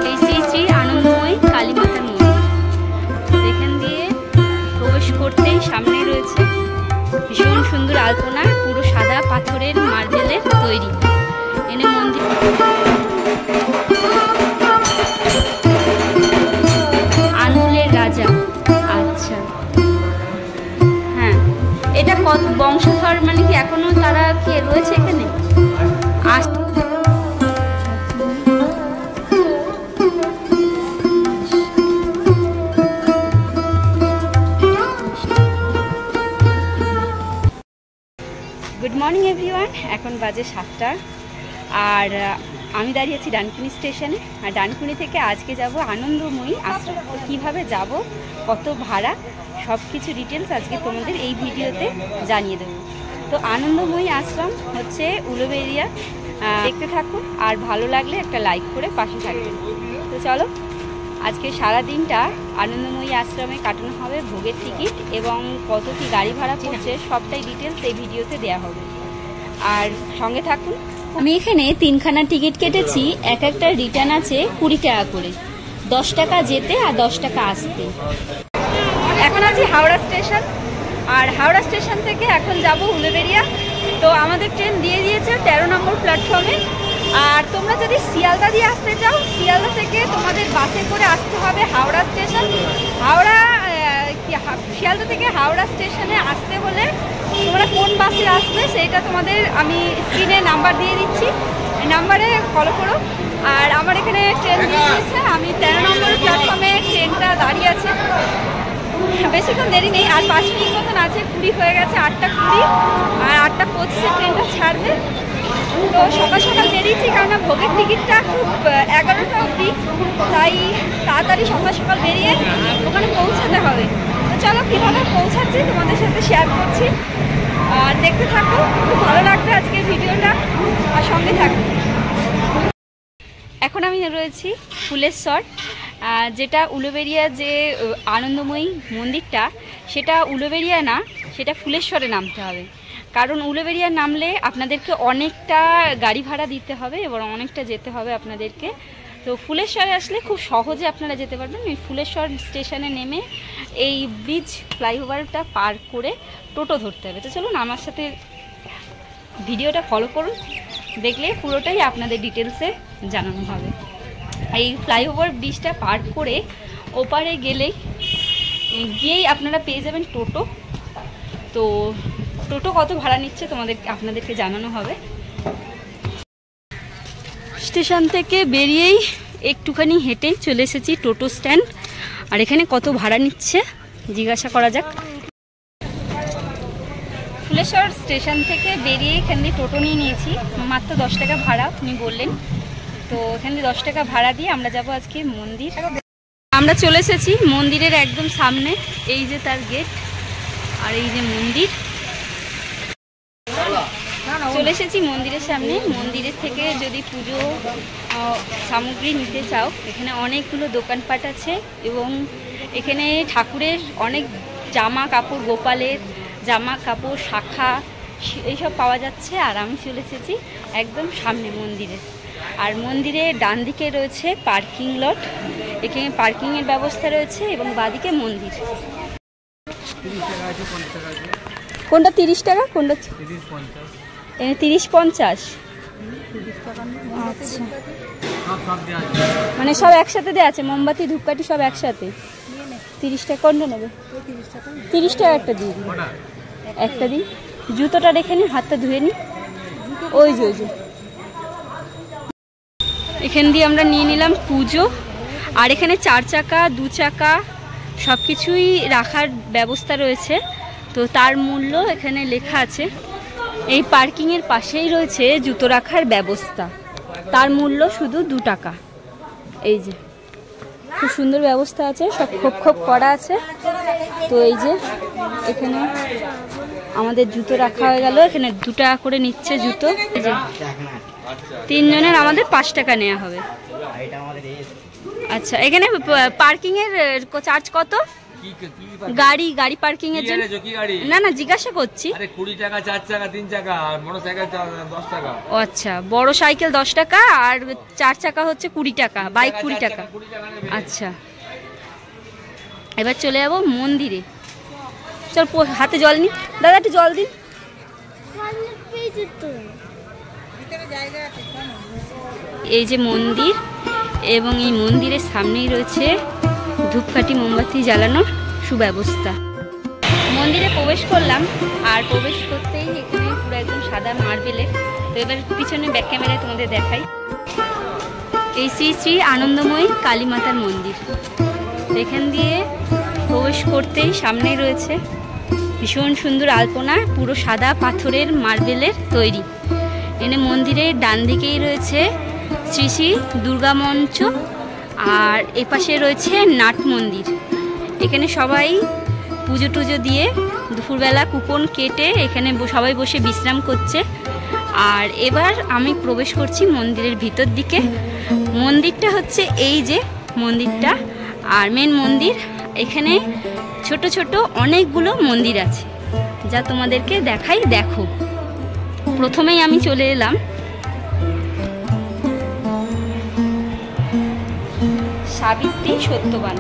এই শ্রী শ্রী আনন্দময়ী কালী মাতার মন্দির। এখান দিয়ে প্রবেশ করতেই সামনে রয়েছে ভীষণ সুন্দর আলপনা, পুরো সাদা পাথরের মার্বেলের তৈরি। এনে মন্দির আনলের রাজা। আচ্ছা, হ্যাঁ, এটা কত বংশধর, মানে কি এখনো তারা কি রয়েছে এখানে? গুড মর্নিং এভরিওয়ান, এখন বাজে 7টা আর আমি দাঁড়িয়ে আছি ডানকুনি স্টেশনে। আর ডানকুনি থেকে আজকে যাব আনন্দময়ী আশ্রম। কীভাবে যাব, কত ভাড়া, সব কিছু ডিটেলস আজকে তোমাদের এই ভিডিওতে জানিয়ে দেবো। তো আনন্দময়ী আশ্রম হচ্ছে উলুবেড়িয়া। দেখতে থাকুন আর ভালো লাগলে একটা লাইক করে পাশে থাকবেন। তো চলো, আজকে সারা দিনটা আনন্দময়ী আশ্রমে কাটানো হবে। ভোগের টিকিট এবং কত কী গাড়ি ভাড়া পড়ছে সবটাই ডিটেলস এই ভিডিওতে দেওয়া হবে, আর সঙ্গে থাকুন। আমি এখানে 3খানা টিকিট কেটেছি, এক একটা রিটার্ন আছে 20 টাকা করে, 10 টাকা যেতে আর 10 টাকা আসতে। এখন আছি হাওড়া স্টেশন, আর হাওড়া স্টেশন থেকে এখন যাব উলুবেড়িয়া। তো আমাদের ট্রেন দিয়ে দিয়েছে 13 নম্বর প্ল্যাটফর্মে। আর তোমরা যদি শিয়ালদা দিয়ে আসতে চাও, শিয়ালদা থেকে তোমাদের বাসে করে আসতে হবে হাওড়া স্টেশন। শিয়ালদা থেকে হাওড়া স্টেশনে আসতে হলে তোমরা কোন বাসে আসবে সেইটা তোমাদের আমি স্ক্রিনে নাম্বার দিয়ে দিচ্ছি, এই নাম্বারে ফলো করো। আর আমার এখানে ট্রেন দিয়ে দিয়েছে, আমি 13 নম্বর প্ল্যাটফর্মে ট্রেনটা দাঁড়িয়ে আছে। বেশিক্ষণ দেরি নেই, আর 5 মিনিট মতন আছে, 20 হয়ে গেছে, 8টা 20, আর 8টা 25 ট্রেনটা ছাড়বে। তো সকাল সকাল বেরিয়েছি, কারণ ভোগের টিকিটটা খুব 11টা অবধি, তাই তাড়াতাড়ি সকাল সকাল বেরিয়ে ওখানে পৌঁছাতে হবে। তো চলো, কীভাবে পৌঁছাচ্ছি তোমাদের সাথে শেয়ার করছি, আর দেখতে থাকো, খুব ভালো লাগবে আজকের ভিডিওটা, আর সঙ্গে থাকো। এখন আমি রয়েছি ফুলেশ্বর, যেটা উলুবেড়িয়া যে আনন্দময়ী মন্দিরটা, সেটা উলুবেড়িয়া না, সেটা ফুলেশ্বরে নামতে হবে। কারণ উলুবেড়িয়া নামলে আপনাদেরকে অনেকটা গাড়ি ভাড়া দিতে হবে এবং অনেকটা যেতে হবে আপনাদেরকে। তো ফুলেশ্বরে আসলে খুব সহজে আপনারা যেতে পারবেন। এই ফুলেশ্বর স্টেশনে নেমে এই ব্রিজ ফ্লাইওভারটা পার করে টোটো ধরতে হবে। তো চলুন আমার সাথে ভিডিওটা ফলো করুন, দেখলে পুরোটাই আপনাদের ডিটেলসে জানানো হবে। এই ফ্লাইওভার ব্রিজটা পার করে ওপারে গিয়েই আপনারা পেয়ে যাবেন টোটো। তো টোটো কত ভাড়া নিচ্ছে আপনাদেরকে জানানো হবে। স্টেশন থেকে বেরিয়েই একটুখানি হেঁটেই চলে এসেছি টোটো স্ট্যান্ড, আর এখানে কত ভাড়া নিচ্ছে জিজ্ঞাসা করা যাক। ফুলেশ্বর স্টেশন থেকে বেরিয়ে এখান দিয়ে টোটো নিয়েছি, মাত্র 10 টাকা ভাড়া উনি বললেন। তো এখান দিয়ে 10 টাকা ভাড়া দিয়ে আমরা যাব আজকে মন্দির। আমরা চলে এসেছি মন্দিরের একদম সামনে, এই যে তার গেট, আর এই যে মন্দির। চলে এসেছি মন্দিরের সামনে। মন্দিরের থেকে যদি পুজো সামগ্রী নিতে চাও, এখানে অনেকগুলো দোকানপাট আছে এবং এখানে ঠাকুরের অনেক জামা কাপড়, গোপালের জামা কাপড়, শাখা এইসব পাওয়া যাচ্ছে। আর আমি চলে এসেছি একদম সামনে মন্দিরের, আর মন্দিরের ডান দিকে রয়েছে পার্কিং লট, এখানে পার্কিংয়ের ব্যবস্থা রয়েছে এবং বাদিকে মন্দির। কোনটা 30 টাকা, কোনটা 30-50? আচ্ছা, মানে সব একসাথে দেওয়া আছে, মোমবাতি ধূপকাঠি সব একসাথে। 30 টাকা। কোনটা নেবে? 30 টাকা একটা দিয়ে দিন, একটা দিন। জুতোটা রেখে নিন, হাতটা ধুয়ে নিন। ওই যে এখান দিয়ে আমরা নিয়ে নিলাম পুজো। আর এখানে 4 চাকা 2 চাকা সব কিছুই রাখার ব্যবস্থা রয়েছে। তো তার মূল্য এখানে লেখা আছে। এই পার্কিংয়ের পাশেই রয়েছে জুতো রাখার ব্যবস্থা, তার মূল্য শুধু 2 টাকা। এই যে খুব সুন্দর ব্যবস্থা আছে, সব খোপ করা আছে। তো এই যে এখানে আমাদের জুতো রাখা হয়ে গেল, এখানে 2 টাকা করে নিচ্ছে জুতো। এই যে 3 জনের আমাদের 5 টাকা নেওয়া হবে। আচ্ছা, এখানে পার্কিংয়ের চার্জ কত? গাড়ি গাড়ি পার্কিং এর জন্য। না না জিজ্ঞাসা করছি। আরে 20 টাকা 4 চাকা 3 চাকা, আর মোটরসাইকেল 10 টাকা। ও আচ্ছা, বড় সাইকেল 10 টাকা আর 4 চাকা হচ্ছে 20 টাকা, বাইক 20 টাকা। আচ্ছা, এবার চলে যাবো মন্দিরে। চল হাতে জল নি, দাদা একটু জল দিন। এই যে মন্দির, এবং এই মন্দিরের সামনেই রয়েছে ধূপকাঠি মোমবাতি জ্বালানোর সুব্যবস্থা। মন্দিরে প্রবেশ করলাম, আর প্রবেশ করতেই এখানে পুরো একদম সাদা মার্বেলের। তো এবার পিছনে ব্যাক ক্যামেরায় তোমাদের দেখাই। এই শ্রী শ্রী আনন্দময়ী কালী মাতার মন্দির। এখান দিয়ে প্রবেশ করতেই সামনেই রয়েছে ভীষণ সুন্দর আলপনা, পুরো সাদা পাথরের মার্বেলের তৈরি। এনে মন্দিরের ডান দিকেই রয়েছে শ্রী শ্রী দুর্গা মঞ্চ, আর এপাশে রয়েছে নাট মন্দির। এখানে সবাই পুজো টুজো দিয়ে দুপুরবেলা কুপন কেটে এখানে সবাই বসে বিশ্রাম করছে। আর এবার আমি প্রবেশ করছি মন্দিরের ভিতর দিকে। মন্দিরটা হচ্ছে এই যে মন্দিরটা, আর মেন মন্দির। এখানে ছোট ছোট অনেকগুলো মন্দির আছে, যা তোমাদেরকে দেখাই। দেখো, প্রথমেই আমি চলে এলাম সাবিত্রী সত্যবান,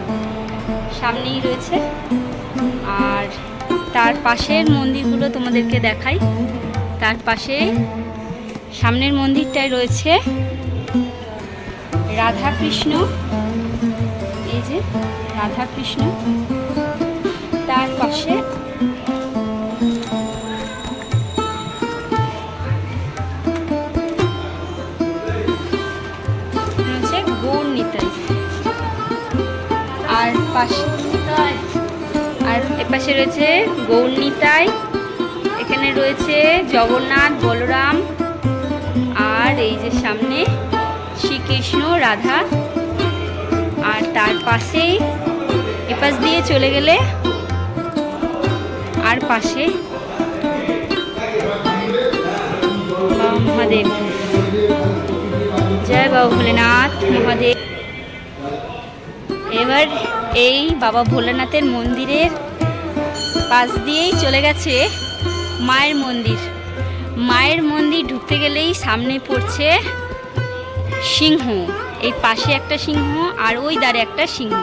সামনেই রয়েছে। আর তার পাশের মন্দিরগুলো তোমাদেরকে দেখাই। তার পাশে সামনের মন্দিরটায় রয়েছে রাধা কৃষ্ণ, এই যে রাধা কৃষ্ণ। তার পাশে রয়েছে গৌর নিতাই, আর পাশে এপাশে রয়েছে গৌর নিতাই। এখানে রয়েছে জগন্নাথ বলরাম, আর এই যে সামনে শ্রীকৃষ্ণ রাধা। আর তার পাশেই এপাশ দিয়ে চলে গেলে আর পাশে মহাদেব। জয় বাবা ভোলেনাথ মহাদেব। এবার এই বাবা ভোলেনাথের মন্দিরের পাশ দিয়েই চলে গেছে মায়ের মন্দির। মায়ের মন্দির ঢুকতে গেলেই সামনে পড়ছে সিংহ। এই পাশে একটা সিংহ, আর ওই দ্বারে একটা সিংহ।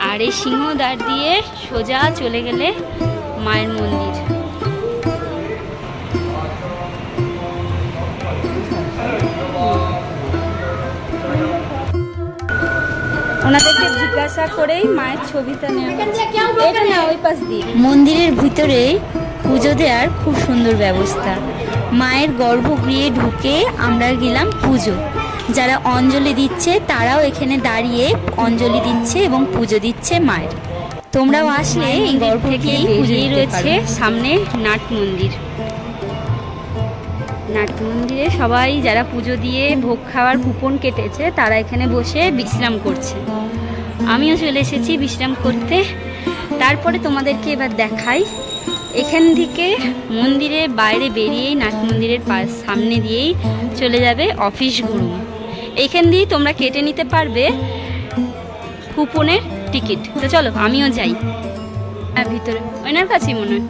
আর এই সিংহ দ্বার দিয়ে সোজা চলে গেলে মায়ের মন্দির। ওনাদেরকে জিজ্ঞাসা করেই মায়ের ছবিটা নেওয়া। ওই পাশ দিয়ে মন্দিরের ভিতরে পুজো দেওয়ার খুব সুন্দর ব্যবস্থা। মায়ের গর্ভগৃহে ঢুকে আমরা গেলাম পুজো। যারা অঞ্জলি দিচ্ছে তারাও এখানে দাঁড়িয়ে অঞ্জলি দিচ্ছে এবং পুজো দিচ্ছে মায়ের। তোমরাও আসলে এই গর্ভগৃহেই পুজোই রয়েছে সামনে নাট মন্দির। নাট মন্দিরে সবাই যারা পুজো দিয়ে ভোগ খাওয়ার কুপন কেটেছে তারা এখানে বসে বিশ্রাম করছে। আমিও চলে এসেছি বিশ্রাম করতে। তারপরে তোমাদেরকে এবার দেখাই, এখান থেকে মন্দিরের বাইরে বেরিয়েই নাট মন্দিরের সামনে দিয়েই চলে যাবে অফিস গুরু। এখান দিয়েই তোমরা কেটে নিতে পারবে কুপনের টিকিট। তো চলো আমিও যাই। ভিতরে ওনার কাছেই মনে হয়,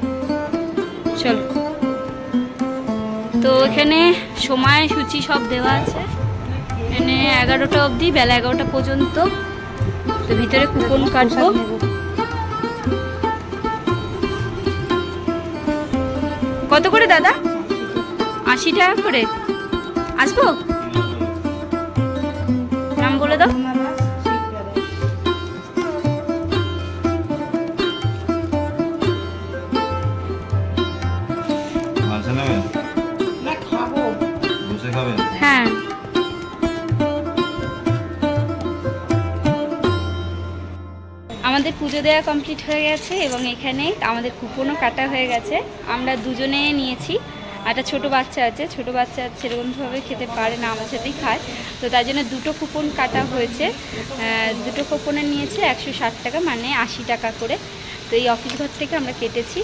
চলো। তো এখানে সময়সূচি সব দেওয়া আছে। এখানে 11টা অবধি, বেলা 11টা পর্যন্ত। তো ভিতরে কুপন কাটবো। কত করে দাদা? 80 টাকা করে। আসবো? নাম বলে দাও। হ্যাঁ, আমাদের পুজো দেওয়া কমপ্লিট হয়ে গেছে এবং এখানে আমাদের কুপনও কাটা হয়ে গেছে। আমরা দুজনে নিয়েছি। একটা ছোট বাচ্চা আছে, ছোট বাচ্চা সেরকমভাবে খেতে পারে না, আমার সাথেই খায়। তো তার জন্য দুটো কুপন কাটা হয়েছে। দুটো কুপনে নিয়েছে 160 টাকা, মানে 80 টাকা করে। তো এই অফিস ঘর থেকে আমরা কেটেছি।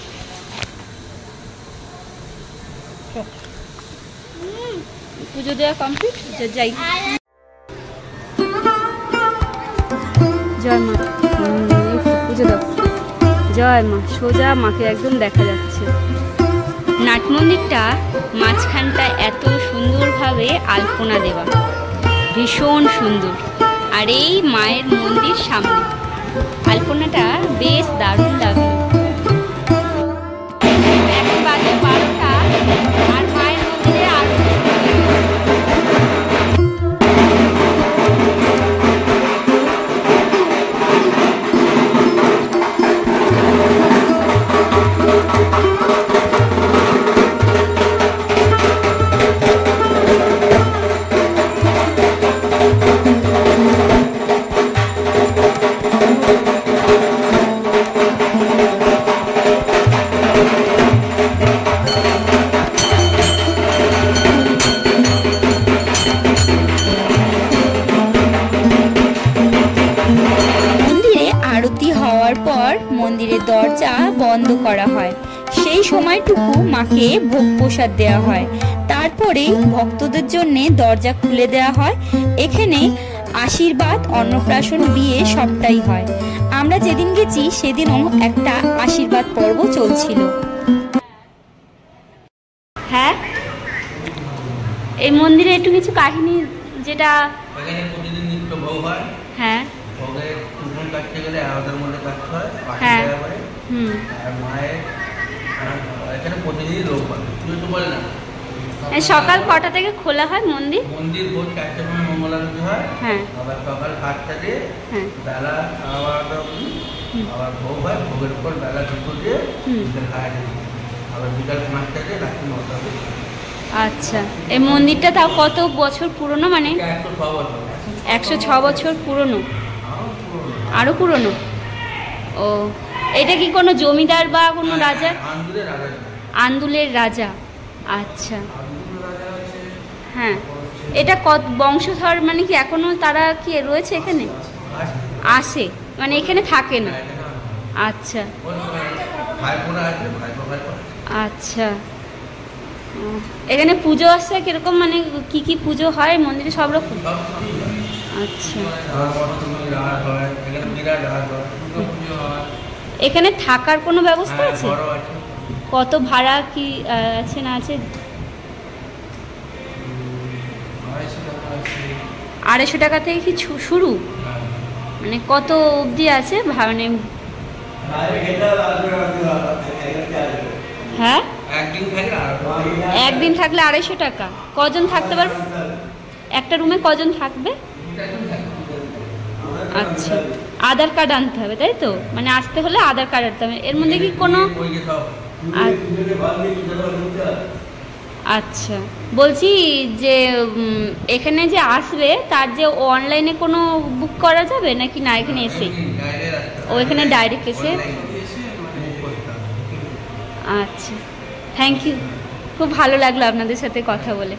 পুজো দেওয়া কমপ্লিট, যাই। জয় মা, পুজো দাও। জয় মা। সোজা মাকে একদম দেখা যাচ্ছে। নাট মন্দিরটা মাঝখানটা এত সুন্দরভাবে আলপনা দেওয়া, ভীষণ সুন্দর। আর এই মায়ের মন্দির সামনে আলপনাটা বেশ দারুণ লাগলো। এখন বাজে 12টা আর মায়ের মন্দিরে আরতি। মন্দিরের দরজা বন্ধ করা হয়, সেই সময়টুকু মাকে ভোগ প্রসাদ দেওয়া হয়। তারপরে ভক্তদের জন্য দরজা খুলে দেওয়া হয়। এখানে আশীর্বাদ, অন্নপ্রাশন, বিয়ে সবটাই হয়। আমরা যেদিন গেছি সেদিনও একটা আশীর্বাদ পর্ব চলছিল। হ্যাঁ, এই মন্দিরে একটু কিছু কাহিনী, যেটা এখানে প্রতিদিন নিত্য ভোগ হয়। হ্যাঁ, ভোগের কুপন কাটতে গেলে আলাদার মধ্যে কাটতে হয়। হ্যাঁ, আর মায়ের এখানে প্রতিদিনই লোক হয়, তুই তো বলে না। সকাল কটা থেকে খোলা হয় মন্দির? মন্দির ভোর 4টার সময় মঙ্গল আরতি হয়। হ্যাঁ, আবার সকাল 8টা দিয়ে বেলা 12টা অবধি আবার ভোগ হয়। ভোগের পর বেলা 2টো দিয়ে বিকেল খাওয়া যায়। আবার বিকাল 5টা দিয়ে রাত্রি 9টা অবধি। আচ্ছা, এই মন্দিরটা তাও কত বছর পুরনো? মানে 106 বছর। 106 বছর পুরনো? আরো পুরনো? ও, এটা কি কোনো জমিদার বা কোনো রাজা? আন্দুলের রাজা। আচ্ছা, হ্যাঁ। এটা কত বংশধর, মানে কি এখনো তারা কি রয়েছে এখানে? আসে, মানে এখানে থাকে না? আচ্ছা আচ্ছা। এখানে পুজো আসছে কিরকম, মানে কি কি পুজো হয় মন্দিরে? সব রকম? আচ্ছা। এখানে থাকার কোনো ব্যবস্থা আছে? কত ভাড়া কি আছে না আছে? 250 টাকা থেকে কি শুরু? মানে কত অবধি আছে? মানে হ্যাঁ, একদিন থাকলে 250 টাকা। কজন থাকতে পারবে একটা রুমে? কজন থাকবে? আচ্ছা, আধার কার্ড আনতে হবে তাই তো? মানে আসতে হলে আধার কার্ড আনতে হবে। এর মধ্যে কি কোনো? আচ্ছা, বলছি যে এখানে যে আসবে তার যে অনলাইনে কোনো বুক করা যাবে নাকি না? এখানে এসে ও এখানে ডাইরেক্ট এসে? আচ্ছা, থ্যাংক ইউ। খুব ভালো লাগলো আপনাদের সাথে কথা বলে।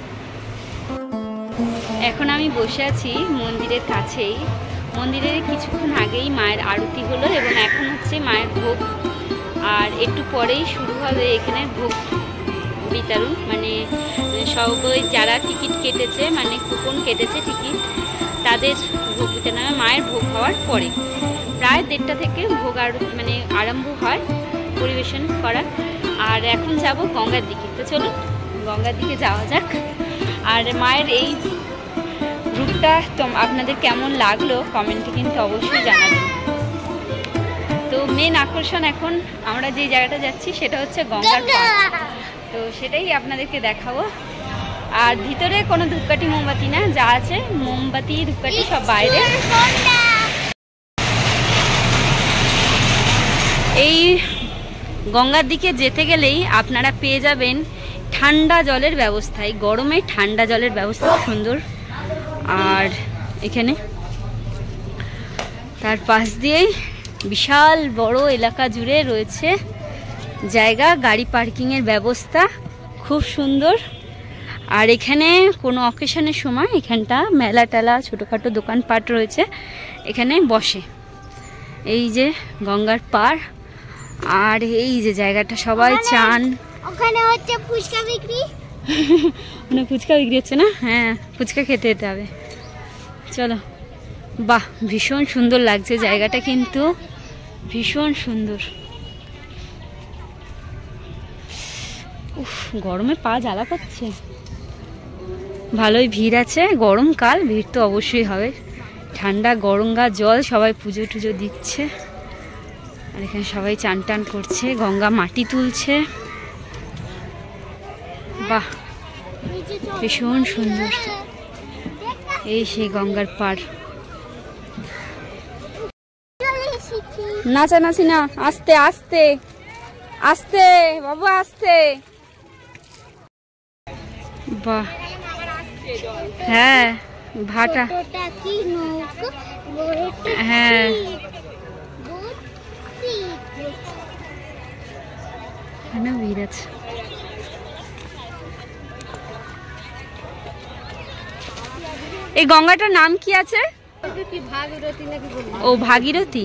এখন আমি বসে আছি মন্দিরের কাছেই। মন্দিরের কিছুক্ষণ আগেই মায়ের আরতি হলো এবং এখন হচ্ছে মায়ের ভোগ। আর একটু পরেই শুরু হবে এখানে ভোগ বিতরণ। মানে সবাই যারা টিকিট কেটেছে, মানে কুপন কেটেছে টিকিট, তাদের ভোগ বিতরণ মায়ের ভোগ হওয়ার পরে প্রায় 1:30 থেকে ভোগ মানে আরম্ভ হয় পরিবেশন করা। আর এখন যাব গঙ্গার দিকে। তো চলুন গঙ্গার দিকে যাওয়া যাক। আর মায়ের এই রূপটা তো আপনাদের কেমন লাগলো কমেন্টে কিন্তু অবশ্যই জানাবেন। তো মেন আকর্ষণ এখন আমরা যে জায়গাটা যাচ্ছি সেটা হচ্ছে গঙ্গার পাড়। তো সেটাই আপনাদেরকে দেখাবো। আর ভিতরে কোনো ধূপকাঠি মোমবাতি না, যা আছে মোমবাতি ধূপকাঠি সব বাইরে। এই গঙ্গার দিকে যেতে গেলেই আপনারা পেয়ে যাবেন ঠান্ডা জলের ব্যবস্থা। এই গরমে ঠান্ডা জলের ব্যবস্থা সুন্দর। আর এখানে তার পাশ দিয়েই বিশাল বড় এলাকা জুড়ে রয়েছে জায়গা, গাড়ি পার্কিংয়ের ব্যবস্থা খুব সুন্দর। আর এখানে কোনো অকেশনের সময় এখানটা মেলা টেলা ছোটোখাটো দোকানপাট রয়েছে, এখানে বসে। এই যে গঙ্গার পাড়। আর এই যে জায়গাটা সবাই চান। ওখানে হচ্ছে ফুচকা বিক্রি। মানে ফুচকা বিক্রি হচ্ছে না? হ্যাঁ, ফুচকা খেতে যেতে হবে। চলো। বাহ, ভীষণ সুন্দর লাগছে জায়গাটা, কিন্তু ভীষণ সুন্দর। উফ, গরমে পা জ্বালা করছে। ভালোই ভিড় আছে, গরমকাল, ভিড় তো অবশ্যই হবে। ঠান্ডা গরঙ্গা জল, সবাই পুজো টুজো দিচ্ছে। আর এখানে সবাই চান টান করছে, গঙ্গা মাটি তুলছে। বাহ, ভীষণ সুন্দর। এই সেই গঙ্গার পাড়। নাচানাচি না, আস্তে আস্তে আস্তে বাবু, আস্তে। বাহ, হ্যাঁ ভাটা, হ্যাঁ ভিড় আছে। এই গঙ্গাটার নাম কি আছে? ও ভাগীরথী।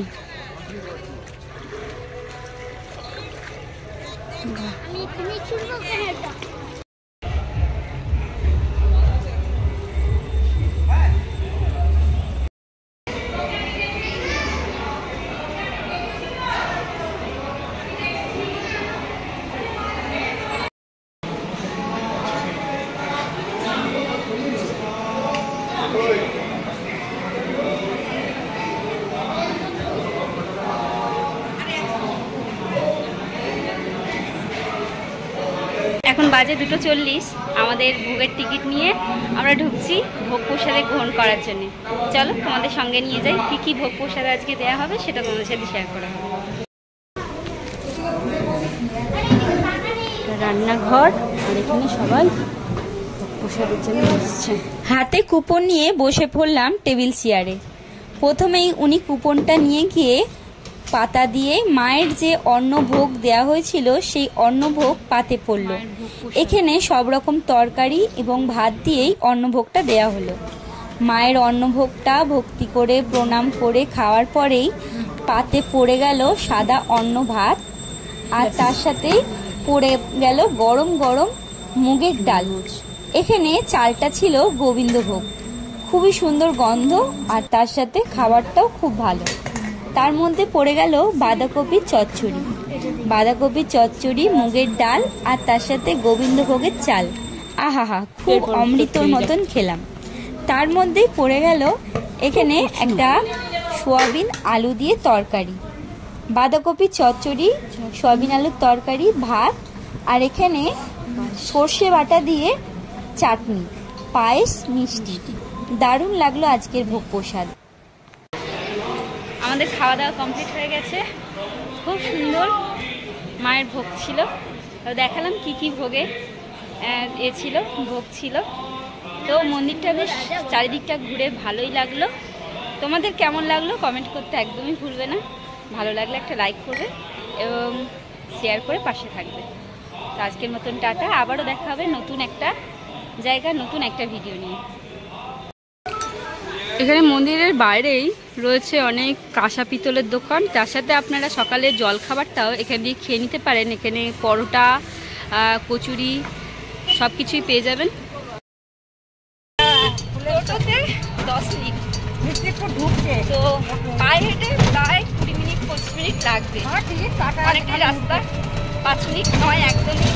এখন বাজে 2:40। আমাদের ভোগের টিকিট নিয়ে আমরা ঢুকছি ভোগ প্রসাদে গ্রহণ করার জন্য। চলো তোমাদের সঙ্গে নিয়ে যাই, কি কি ভোগ প্রসাদ আজকে দেওয়া হবে সেটা তোমাদের সাথে শেয়ার করা হবে। রান্নাঘর, আর এখানে সবাই ভোগ প্রসাদের জন্য বসছে। হাতে কুপন নিয়ে বসে পড়লাম টেবিল চেয়ারে। প্রথমেই উনি কুপনটা নিয়ে গিয়ে পাতা দিয়ে মায়ের যে অন্নভোগ দেয়া হয়েছিল সেই অন্নভোগ পাতে পড়ল। এখানে সব রকম তরকারি এবং ভাত দিয়েই অন্নভোগটা দেয়া হলো। মায়ের অন্নভোগটা ভক্তি করে প্রণাম করে খাওয়ার পরেই পাতে পড়ে গেল সাদা অন্ন ভাত, আর তার সাথে পড়ে গেল গরম গরম মুগের ডাল। এখানে চালটা ছিল গোবিন্দভোগ, খুবই সুন্দর গন্ধ, আর তার সাথে খাবারটাও খুব ভালো। তার মধ্যে পড়ে গেল বাঁধাকপির চচ্চড়ি, বাঁধাকপির চচ্চড়ি, মুগের ডাল, আর তার সাথে গোবিন্দভোগের চাল। আহাহা, খুব অমৃতর মতন খেলাম। তার মধ্যেই পড়ে গেল এখানে একটা সোয়াবিন আলু দিয়ে তরকারি, বাঁধাকপির চচ্চড়ি, সোয়াবিন আলুর তরকারি, ভাত, আর এখানে সর্ষে বাটা দিয়ে চাটনি, পায়েস, মিষ্টি। দারুণ লাগলো আজকের ভোগ প্রসাদ। আমাদের খাওয়া দাওয়া কমপ্লিট হয়ে গেছে, খুব সুন্দর মায়ের ভোগ ছিল। দেখালাম কি কি ভোগে ছিল, ভোগ ছিল। তো মন্দিরটা বেশ চারিদিকটা ঘুরে ভালোই লাগলো। তোমাদের কেমন লাগলো কমেন্ট করতে একদমই ভুলবে না। ভালো লাগলে একটা লাইক করবে এবং শেয়ার করে পাশে থাকবে। তো আজকের মতন টাটা, আবারও দেখা হবে নতুন একটা জায়গা, নতুন একটা ভিডিও নিয়ে। এখানে মন্দিরের বাইরেই রয়েছে অনেক কাঁসা পিতলের দোকান, তার সাথে আপনারা সকালের জল খাবারটাও এখান দিয়ে খেয়ে নিতে পারেন। এখানে পরোটা, কচুরি সব কিছুই পেয়ে যাবেন। টোটোতে 10 মিনিট ঢুকছে, তো পায়ে হেঁটে প্রায় 20 মিনিট 25 মিনিট লাগবে। অনেকটা রাস্তা, 5 মিনিট নয় একদমই।